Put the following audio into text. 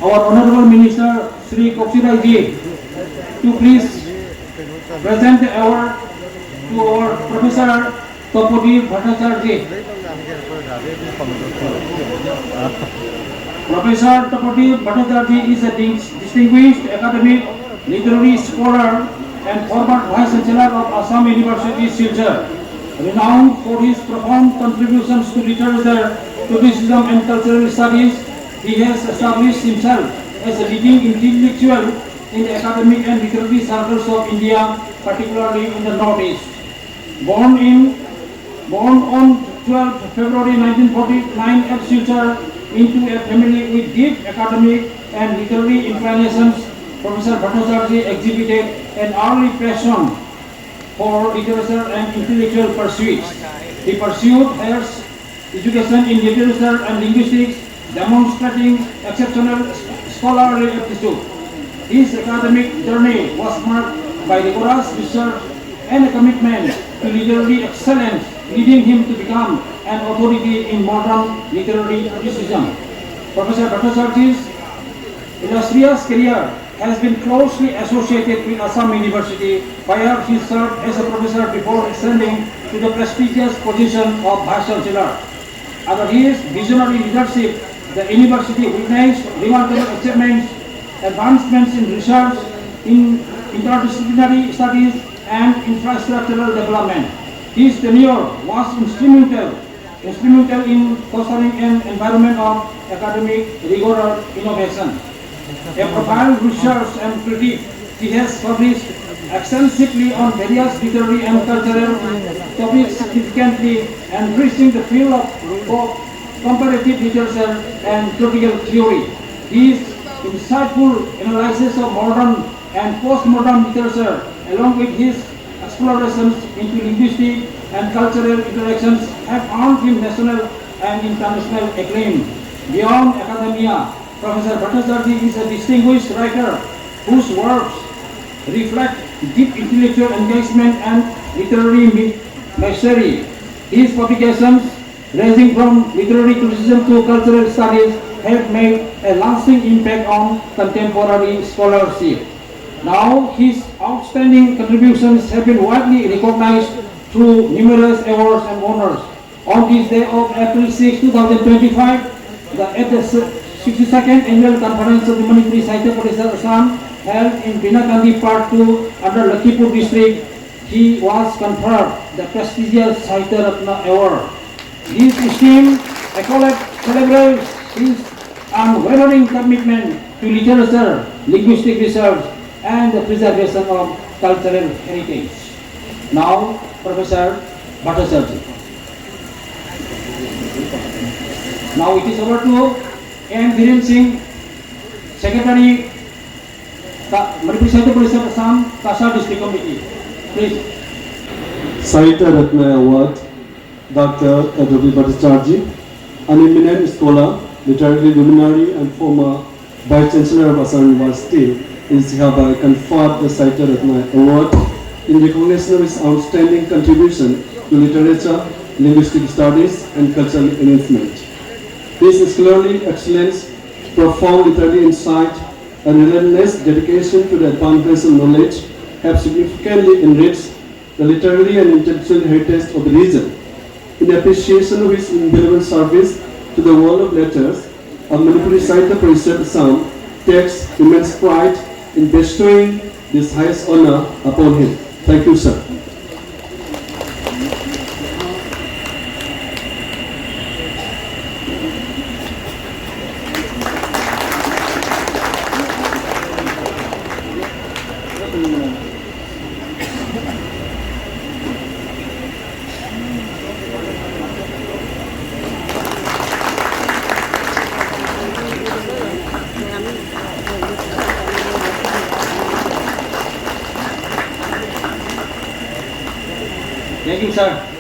our Honorable Minister Sri Kokshirai Ji to please present the award to our Professor Tapodi Bhattacharya Ji. Professor Tapodi Bhattacharya Ji is a distinguished academic, literary scholar and former Vice Chancellor of Assam University, Silchar. Renowned for his profound contributions to literature, criticism and cultural studies, he has established himself as a leading intellectual in the academic and literary circles of India, particularly in the Northeast. Born on 12 February 1949 at Silchar into a family with deep academic and literary inclinations, Professor Bhattacharya exhibited an early passion for literature and intellectual pursuits. He pursued higher education in literature and linguistics, demonstrating exceptional scholarly aptitude. His academic journey was marked by rigorous research and a commitment to literary excellence, leading him to become an authority in modern literary criticism. Professor Bhattacharya's illustrious career has been closely associated with Assam University, where he served as a professor before ascending to the prestigious position of Vice Chancellor. Under his visionary leadership, the university witnessed remarkable achievements, advancements in research, in interdisciplinary studies, and infrastructural development. His tenure was instrumental in fostering an environment of academic rigor and innovation. A profound research and critique, he has published extensively on various literary and cultural topics, significantly enriching the field of comparative literature and critical theory. His insightful analysis of modern and postmodern literature, along with his explorations into linguistic and cultural interactions, have earned him national and international acclaim. Beyond academia, Professor Bhattacharya is a distinguished writer whose works reflect deep intellectual engagement and literary mastery. His publications, ranging from literary criticism to cultural studies, have made a lasting impact on contemporary scholarship. Now, his outstanding contributions have been widely recognized through numerous awards and honors. On this day of April 6, 2025, the 62nd Annual Conference of the Manipuri Sahitya Parishad Assam, held in Binakandi Part 2 under Lakhipur district, he was conferred the prestigious Sahitya Ratna Award. This esteemed accolade celebrates his unwavering commitment to literature, linguistic research, and the preservation of cultural heritage. Now, Professor Bhattacharya. Now it is over to M. Dhiren Singh, Secretary, Manipuri Sahitya Parishad Assam, Kasa District Committee. Please. Sahitya Ratna Award, Dr. Tapodi Bhattacharya, an eminent scholar, literary luminary, and former Vice Chancellor of Assam University, is hereby conferred the Sahitya Ratna Award in recognition of his outstanding contribution to literature, linguistic studies, and cultural enrichment. His scholarly excellence, profound literary insight, and relentless dedication to the advancement of knowledge have significantly enriched the literary and intellectual heritage of the region. In appreciation of his invaluable service to the world of letters, Manipuri Sahitya Parishad Assam takes immense pride in bestowing this highest honor upon him. Thank you, sir. Thank you, sir.